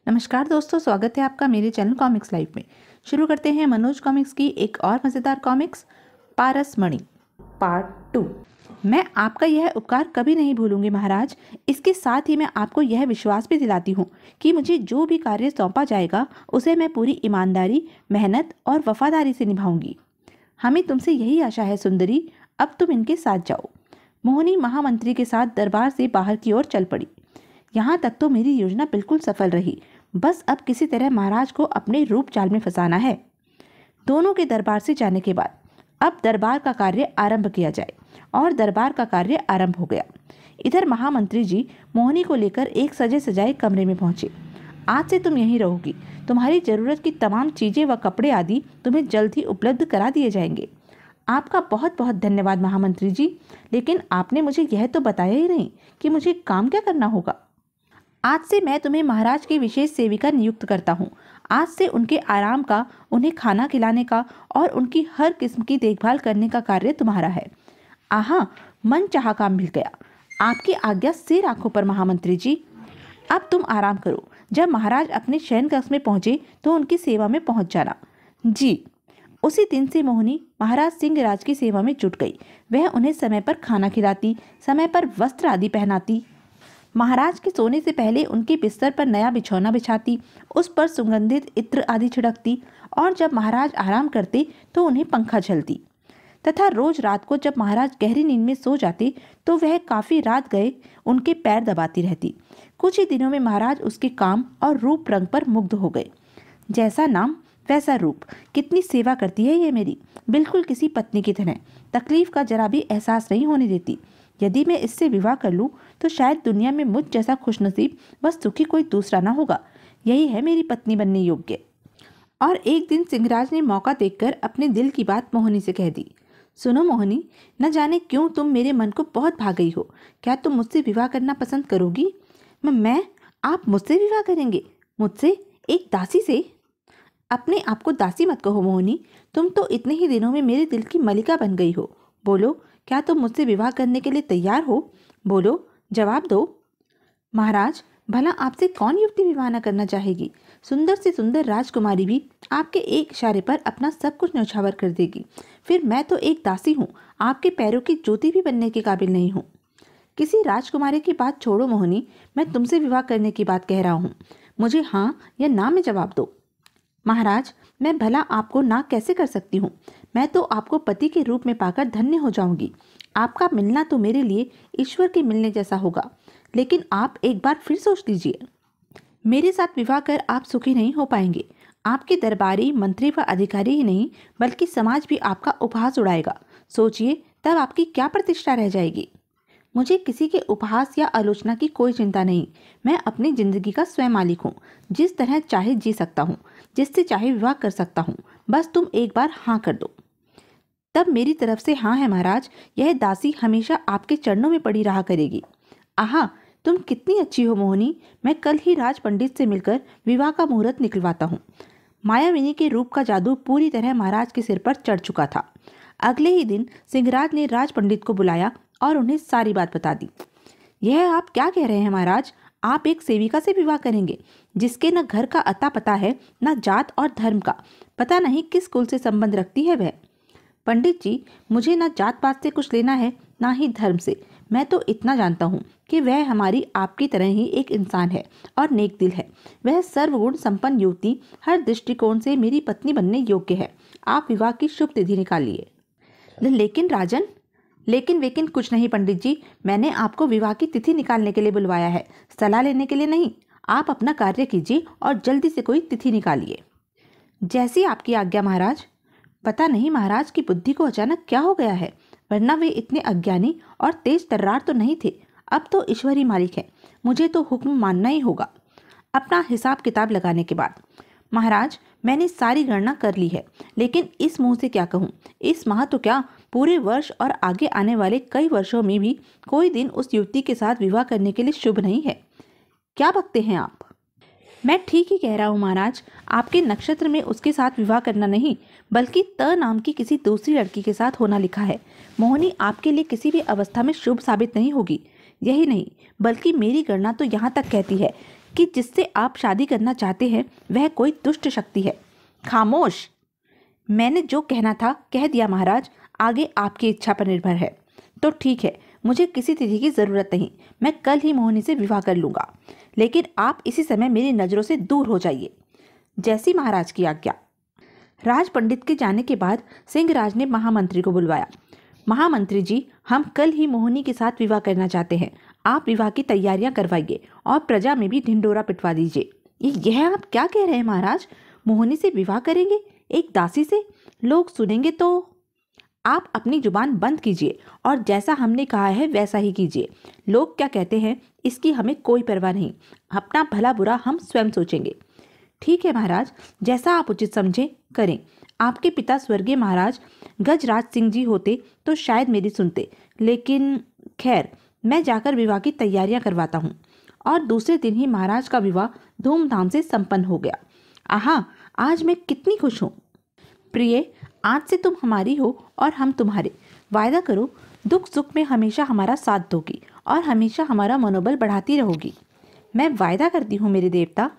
नमस्कार दोस्तों, स्वागत है आपका मेरे चैनल कॉमिक्स लाइव में। शुरू करते हैं मनोज कॉमिक्स की एक और मज़ेदार कॉमिक्स पारस मणि पार्ट 2। मैं आपका यह उपकार कभी नहीं भूलूंगी महाराज। इसके साथ ही मैं आपको यह विश्वास भी दिलाती हूँ कि मुझे जो भी कार्य सौंपा जाएगा उसे मैं पूरी ईमानदारी, मेहनत और वफादारी से निभाऊंगी। हमें तुमसे यही आशा है सुंदरी, अब तुम इनके साथ जाओ। मोहिनी महामंत्री के साथ दरबार से बाहर की ओर चल पड़ी। यहाँ तक तो मेरी योजना बिल्कुल सफल रही, बस अब किसी तरह महाराज को अपने रूप चाल में फंसाना है। दोनों के दरबार से जाने के बाद अब दरबार का कार्य आरंभ किया जाए, और दरबार का कार्य आरंभ हो गया। इधर महामंत्री जी मोहिनी को लेकर एक सजे सजाए कमरे में पहुंचे। आज से तुम यहीं रहोगी, तुम्हारी जरूरत की तमाम चीजें व कपड़े आदि तुम्हें जल्द ही उपलब्ध करा दिए जाएंगे। आपका बहुत बहुत धन्यवाद महामंत्री जी, लेकिन आपने मुझे यह तो बताया ही नहीं कि मुझे काम क्या करना होगा। आज से मैं तुम्हें महाराज की विशेष सेविका नियुक्त करता हूँ। आज से उनके आराम का, उन्हें खाना खिलाने का और उनकी हर किस्म की देखभाल करने का कार्य तुम्हारा है। आहा, मन चाहा काम मिल गया। आपकी आज्ञा सिर आंखों पर महामंत्री जी। अब तुम आराम करो। जब महाराज अपने शयन कक्ष में पहुंचे तो उनकी सेवा में पहुंच जाना। जी। उसी दिन से मोहिनी महाराज सिंहराज की सेवा में जुट गई। वह उन्हें समय पर खाना खिलाती, समय पर वस्त्र आदि पहनाती, महाराज के सोने से पहले उनके बिस्तर पर नया बिछौना बिछाती, उस पर सुगंधित इत्र आदि छिड़कती, और जब महाराज आराम करते तो उन्हें पंखा झलती, तथा रोज रात को जब महाराज गहरी नींद में सो जाते तो वह काफी रात गए उनके पैर दबाती रहती। कुछ ही दिनों में महाराज उसके काम और रूप रंग पर मुग्ध हो गए। जैसा नाम वैसा रूप, कितनी सेवा करती है ये मेरी, बिल्कुल किसी पत्नी की तरह। तकलीफ का जरा भी एहसास नहीं होने देती। यदि मैं इससे विवाह कर लूं तो शायद दुनिया में मुझ जैसा खुशनसीब व सुखी कोई दूसरा ना होगा। यही है मेरी पत्नी बनने योग्य। और एक दिन सिंहराज ने मौका देखकर अपने दिल की बात मोहिनी से कह दी। सुनो मोहिनी, न जाने क्यों तुम मेरे मन को बहुत भा गई हो। क्या तुम मुझसे विवाह करना पसंद करोगी? मैं? आप मुझसे विवाह करेंगे? मुझसे? एक दासी से? अपने आप को दासी मत कहो मोहिनी, तुम तो इतने ही दिनों में मेरे दिल की मलिका बन गई हो। बोलो, क्या तुम मुझसे विवाह करने के लिए तैयार हो? बोलो, जवाब दो। महाराज, भला आपसे कौन युवती विवाह न करना चाहेगी? सुंदर से सुंदर राजकुमारी भी आपके एक इशारे पर अपना सब कुछ न्यौछावर कर देगी। फिर मैं तो एक दासी हूँ, आपके पैरों की ज्योति भी बनने के काबिल नहीं हूँ। किसी राजकुमारी की बात छोड़ो मोहिनी, मैं तुमसे विवाह करने की बात कह रहा हूँ। मुझे हाँ या ना में जवाब दो। महाराज, मैं भला आपको ना कैसे कर सकती हूँ? मैं तो आपको पति के रूप में पाकर धन्य हो जाऊंगी। आपका मिलना तो मेरे लिए ईश्वर के मिलने जैसा होगा। लेकिन आप एक बार फिर सोच लीजिए, मेरे साथ विवाह कर आप सुखी नहीं हो पाएंगे। आपके दरबारी, मंत्री व अधिकारी ही नहीं बल्कि समाज भी आपका उपहास उड़ाएगा। सोचिए, तब आपकी क्या प्रतिष्ठा रह जाएगी। मुझे किसी के उपहास या आलोचना की कोई चिंता नहीं। मैं अपनी जिंदगी का स्वयं मालिक हूँ। जिस तरह चाहे जी सकता हूँ, जिससे चाहे विवाह कर सकता हूँ। बस तुम एक बार हाँ कर दो। तब मेरी तरफ से हाँ है महाराज। यह दासी हमेशा आपके चरणों में पड़ी रहा करेगी। आहा, तुम कितनी अच्छी हो मोहिनी। मैं कल ही राज पंडित से मिलकर विवाह का मुहूर्त निकलवाता हूँ। मायाविनी के रूप का जादू पूरी तरह महाराज के सिर पर चढ़ चुका था। अगले ही दिन सिंहराज ने राज पंडित को बुलाया और उन्हें सारी बात बता दी। यह आप क्या कह रहे हैं महाराज? आप एक सेविका से विवाह करेंगे जिसके न घर का अता पता है, न जात और धर्म का। पता नहीं किस कुल से संबंध रखती है वह। पंडित जी, मुझे न जात पात से कुछ लेना है, ना ही धर्म से। मैं तो इतना जानता हूँ कि वह हमारी आपकी तरह ही एक इंसान है और नेक दिल है। वह सर्वगुण संपन्न युवती हर दृष्टिकोण से मेरी पत्नी बनने योग्य है। आप विवाह की शुभ तिथि निकालिए। लेकिन राजन, लेकिन वेकिन कुछ नहीं पंडित जी। मैंने आपको विवाह की तिथि निकालने के लिए बुलवाया है, सलाह लेने के लिए नहीं। आप अपना कार्य कीजिए और जल्दी से कोई तिथि निकालिए। जैसी आपकी आज्ञा महाराज। पता नहीं महाराज की बुद्धि को अचानक क्या हो गया है, वरना वे इतने अज्ञानी और तेज तर्रार तो नहीं थे। अब तो ईश्वर ही मालिक है, मुझे तो हुक्म मानना ही होगा। अपना हिसाब किताब लगाने के बाद, महाराज, मैंने सारी गणना कर ली है, लेकिन इस मुंह से क्या कहूँ। इस माह तो क्या, पूरे वर्ष और आगे आने वाले कई वर्षों में भी कोई दिन उस युवती के साथ विवाह करने के लिए शुभ नहीं है। क्या बकते हैं आप? मैं ठीक ही कह रहा हूँ महाराज। आपके नक्षत्र में उसके साथ विवाह करना नहीं, बल्कि त नाम की किसी दूसरी लड़की के साथ होना लिखा है। मोहिनी आपके लिए किसी भी अवस्था में शुभ साबित नहीं होगी। यही नहीं, बल्कि मेरी गणना तो यहाँ तक कहती है कि जिससे आप शादी करना चाहते हैं वह कोई दुष्ट शक्ति है। खामोश! मैंने जो कहना था कह दिया महाराज, आगे आपकी इच्छा पर निर्भर है। तो ठीक है, मुझे किसी तिथि की जरूरत नहीं, मैं कल ही मोहिनी से विवाह कर लूंगा, लेकिन आप इसी समय मेरी नजरों से दूर हो जाइए। जैसी महाराज की आज्ञा। राज पंडित के जाने के बाद सिंहराज ने महामंत्री को बुलवाया। महामंत्री जी, हम कल ही मोहिनी के साथ विवाह करना चाहते हैं। आप विवाह की तैयारियां करवाइए और प्रजा में भी ढिंडोरा पिटवा दीजिए। यह आप क्या कह रहे हैं महाराज? मोहिनी से विवाह करेंगे, एक दासी से? लोग सुनेंगे तो। आप अपनी जुबान बंद कीजिए और जैसा हमने कहा है वैसा ही कीजिए। लोग क्या कहते हैं इसकी हमें कोई परवाह नहीं, अपना भला बुरा हम स्वयं सोचेंगे। ठीक है महाराज, जैसा आप उचित समझें करें। आपके पिता स्वर्गीय महाराज गजराज सिंह जी होते तो शायद मेरी सुनते, लेकिन खैर, मैं जाकर विवाह की तैयारियां करवाता हूँ। और दूसरे दिन ही महाराज का विवाह धूमधाम से संपन्न हो गया। आहा, आज मैं कितनी खुश हूँ। प्रिय, आज से तुम हमारी हो और हम तुम्हारे। वायदा करो दुख सुख में हमेशा हमारा साथ दोगी और हमेशा हमारा मनोबल बढ़ाती रहोगी। मैं वायदा करती हूँ मेरे देवता।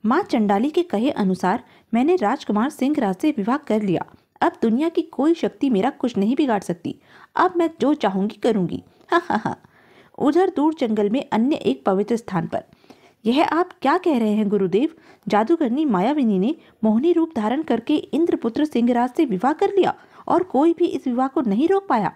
माँ चंडाली के कहे अनुसार मैंने राजकुमार सिंहराज से विवाह कर लिया। अब दुनिया की कोई शक्ति मेरा कुछ नहीं बिगाड़ सकती। अब मैं जो चाहूंगी करूंगी। हा हा हा। उधर दूर जंगल में अन्य एक पवित्र स्थान पर। यह आप क्या कह रहे हैं गुरुदेव? जादूगरनी मायाविनी ने मोहिनी रूप धारण करके इंद्रपुत्र सिंहराज से विवाह कर लिया और कोई भी इस विवाह को नहीं रोक पाया।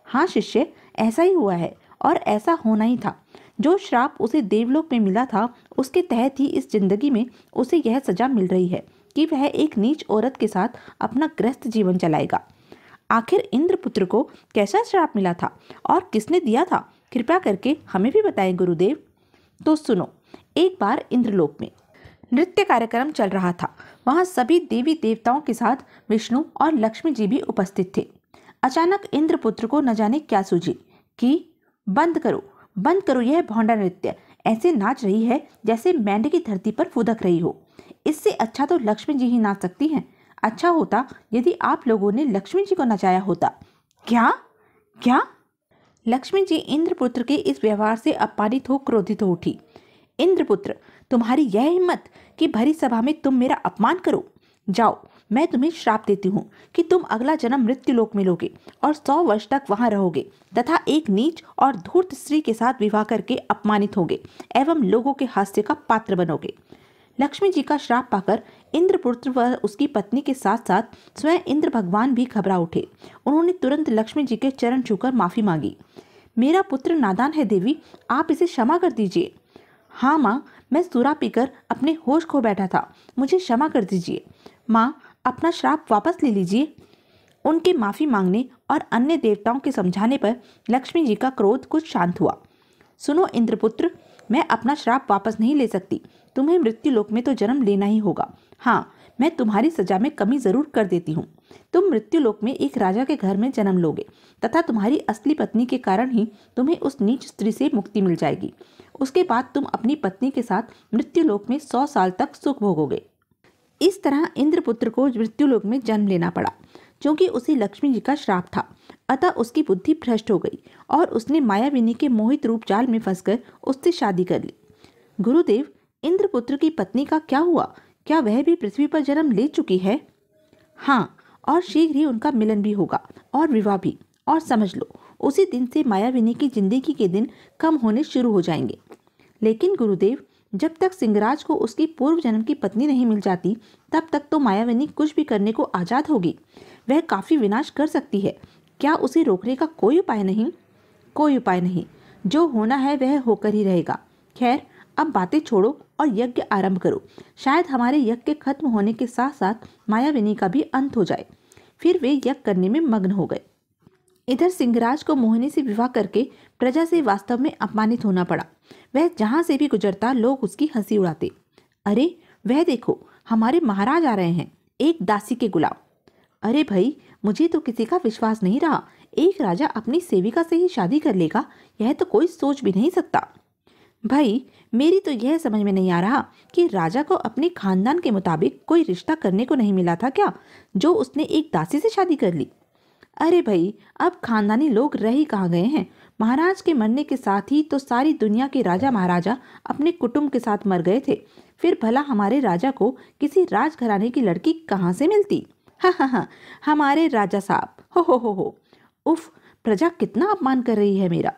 हाँ शिष्य, ऐसा ही हुआ है और ऐसा होना ही था। जो श्राप उसे देवलोक में मिला था उसके तहत ही इस जिंदगी में उसे यह सजा मिल रही है कि वह एक नीच औरत के साथ अपना गृहस्थ जीवन चलाएगा। आखिर इंद्रपुत्र को कैसा श्राप मिला था और किसने दिया था? कृपया करके हमें भी बताएं गुरुदेव। तो सुनो, एक बार इंद्रलोक में नृत्य कार्यक्रम चल रहा था। वहां सभी देवी देवताओं के साथ विष्णु और लक्ष्मी जी भी उपस्थित थे। अचानक इंद्रपुत्र को न जाने क्या सूझी कि बंद करो यह भौंडा नृत्य। ऐसे नाच रही है जैसे मेंढक की धरती पर फुदक रही हो। इससे अच्छा तो लक्ष्मी जी ही नाच सकती हैं। अच्छा होता यदि आप लोगों ने लक्ष्मी जी को नचाया होता। क्या क्या? लक्ष्मी जी इंद्रपुत्र के इस व्यवहार से अपमानित हो क्रोधित हो उठी। इंद्रपुत्र, तुम्हारी यह हिम्मत कि भरी सभा में तुम मेरा अपमान करो। जाओ, मैं तुम्हें श्राप देती हूँ कि तुम अगला जन्म मृत्युलोक में लोगे और 100 वर्ष तक वहां रहोगे तथा एक नीच और धूर्त स्त्री के साथ विवाह करके अपमानित होगे एवं लोगों के हास्य का पात्र बनोगे। लक्ष्मी जी का श्राप पाकर इंद्रपुत्र व उसकी पत्नी के साथ साथ स्वयं इंद्र भगवान भी घबरा उठे। उन्होंने तुरंत लक्ष्मी जी के चरण छूकर माफी मांगी। मेरा पुत्र नादान है देवी, आप इसे क्षमा कर दीजिए। हाँ माँ, मैं सुरा पीकर अपने होश खो बैठा था, मुझे क्षमा कर दीजिए। माँ, अपना श्राप वापस ले लीजिए। उनके माफी मांगने और अन्य देवताओं के समझाने पर लक्ष्मी जी का क्रोध कुछ शांत हुआ। सुनो इंद्रपुत्र, मैं अपना श्राप वापस नहीं ले सकती। तुम्हें मृत्युलोक में तो जन्म लेना ही होगा। हाँ, मैं तुम्हारी सजा में कमी जरूर कर देती हूँ। तुम मृत्युलोक में एक राजा के घर में जन्म लोगे तथा तुम्हारी असली पत्नी के कारण ही तुम्हें उस नीच स्त्री से मुक्ति मिल जाएगी। उसके बाद तुम अपनी पत्नी के साथ मृत्युलोक में 100 साल तक सुख भोगोगे। इस तरह इंद्रपुत्र को मृत्युलोक में जन्म लेना पड़ा, क्योंकि उसे लक्ष्मी जी का श्राप था। अतः उसकी बुद्धि भ्रष्ट हो गई और उसने मायाविनी के मोहित रूप जाल में फंसकर उससे शादी कर ली। गुरुदेव, इंद्रपुत्र की पत्नी का क्या हुआ? क्या वह भी पृथ्वी पर जन्म ले चुकी है? हाँ, और शीघ्र ही उनका मिलन भी होगा और विवाह भी। और समझ लो, उसी दिन से मायाविनी की जिंदगी के दिन कम होने शुरू हो जाएंगे। लेकिन गुरुदेव, जब तक सिंहराज को उसकी पूर्व जन्म की पत्नी नहीं मिल जाती तब तक तो मायाविनी कुछ भी करने को आजाद होगी। वह काफी विनाश कर सकती है। क्या उसे रोकने का कोई उपाय नहीं? कोई उपाय नहीं, जो होना है वह होकर ही रहेगा। खैर, अब बातें छोड़ो और यज्ञ आरंभ करो। शायद हमारे यज्ञ के खत्म होने के साथ साथ मायाविनी का भी अंत हो जाए। फिर वे यज्ञ करने में मग्न हो गए। इधर सिंहराज को मोहिनी से विवाह करके प्रजा से वास्तव में अपमानित होना पड़ा। वह जहां से भी गुजरता लोग उसकी हंसी उड़ाते। अरे वह देखो, हमारे महाराज आ रहे हैं, एक दासी के गुलाम। अरे भाई, मुझे तो किसी का विश्वास नहीं रहा। एक राजा अपनी सेविका से ही शादी कर लेगा, यह तो कोई सोच भी नहीं सकता। भाई, मेरी तो यह समझ में नहीं आ रहा कि राजा को अपने खानदान के मुताबिक कोई रिश्ता करने को नहीं मिला था क्या, जो उसने एक दासी से शादी कर ली। अरे भाई, अब खानदानी लोग रह ही कहाँ गए हैं। महाराज के मरने के साथ ही तो सारी दुनिया के राजा महाराजा अपने कुटुंब के साथ मर गए थे। फिर भला हमारे राजा को किसी राजघराने की लड़की कहाँ से मिलती? हा हा हा, हमारे राजा साहब, हो। उफ, प्रजा कितना अपमान कर रही है मेरा।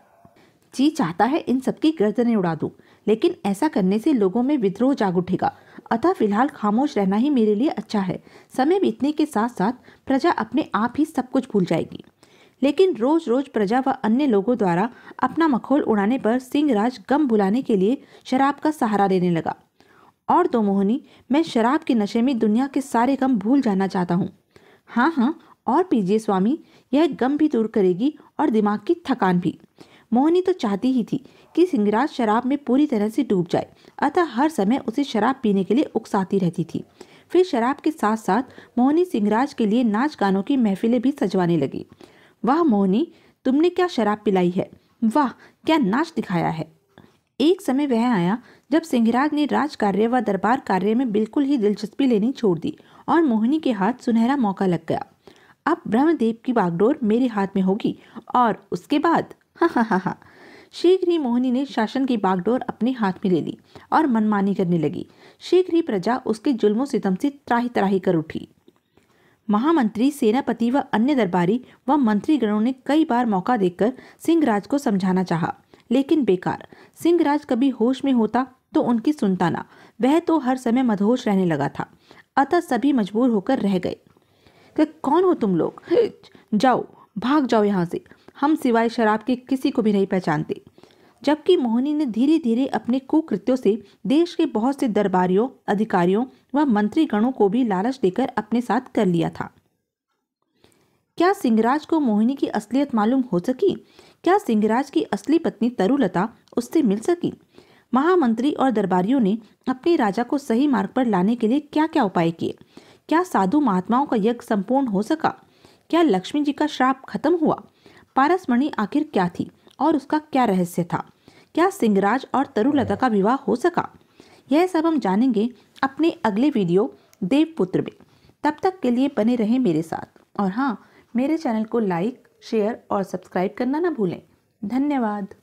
जी चाहता है इन सबकी गर्दनें उड़ा दूं, लेकिन ऐसा करने से लोगों में विद्रोह जाग उठेगा। अतः फिलहाल खामोश रहना ही मेरे लिए अच्छा है। समय बीतने के साथ साथ प्रजा अपने आप ही सब कुछ भूल जाएगी। लेकिन रोज रोज प्रजा व अन्य लोगों द्वारा अपना मखौल उड़ाने पर सिंहराज गम भुलाने के लिए शराब का सहारा लेने लगा। और तो मोहिनी, मैं शराब के नशे में दुनिया के सारे गम भूल जाना चाहता हूँ। हाँ, और पीजिए स्वामी, यह गम भी दूर करेगी और दिमाग की थकान भी। मोहिनी तो चाहती ही थी कि सिंहराज शराब में पूरी तरह से डूब जाए, अतः हर समय उसे शराब पीने के लिए उकसाती रहती थी। फिर शराब के साथ साथ मोहिनी सिंहराज के लिए नाच गानों की महफिलें भी सजवाने लगी। वाह मोहिनी, तुमने क्या शराब पिलाई है, वाह क्या नाच दिखाया है। एक समय वह आया जब सिंहराज ने राज कार्य व दरबार कार्य में बिल्कुल ही दिलचस्पी लेनी छोड़ दी और मोहिनी के हाथ सुनहरा मौका लग गया। अब ब्रह्मदेव की बागडोर मेरे हाथ में होगी और उसके बाद हा। शीघ्र ही मोहिनी ने शासन की बागडोर अपने हाथ में ले ली और मनमानी करने लगी। शीघ्र ही प्रजा उसके जुल्मों सितम से त्राही त्राही कर उठी। महामंत्री, सेनापति व अन्य दरबारी व मंत्रीगणों ने कई बार मौका देखकर सिंहराज को समझाना चाहा, लेकिन बेकार। सिंहराज कभी होश में होता तो उनकी सुनता ना, वह तो हर समय मदहोश रहने लगा था। अतः सभी मजबूर होकर रह गए कि कौन हो तुम लोग, जाओ, भाग जाओ यहाँ से, हम सिवाय शराब के किसी को भी नहीं पहचानते। जबकि मोहिनी ने धीरे धीरे अपने कुकृत्यों से देश के बहुत से दरबारियों, अधिकारियों व मंत्रीगणों को भी लालच देकर अपने साथ कर लिया था। क्या सिंहराज को मोहिनी की असलियत मालूम हो सकी? क्या सिंहराज की असली पत्नी तरुलता उससे मिल सकी? महामंत्री और दरबारियों ने अपने राजा को सही मार्ग पर लाने के लिए क्या क्या उपाय किए? क्या साधु महात्माओं का यज्ञ संपूर्ण हो सका? क्या लक्ष्मी जी का श्राप खत्म हुआ? पारसमणि आखिर क्या थी और उसका क्या रहस्य था? क्या सिंहराज और तरुलता का विवाह हो सका? यह सब हम जानेंगे अपने अगले वीडियो देवपुत्र में। तब तक के लिए बने रहें मेरे साथ, और हाँ, मेरे चैनल को लाइक, शेयर और सब्सक्राइब करना ना भूलें। धन्यवाद।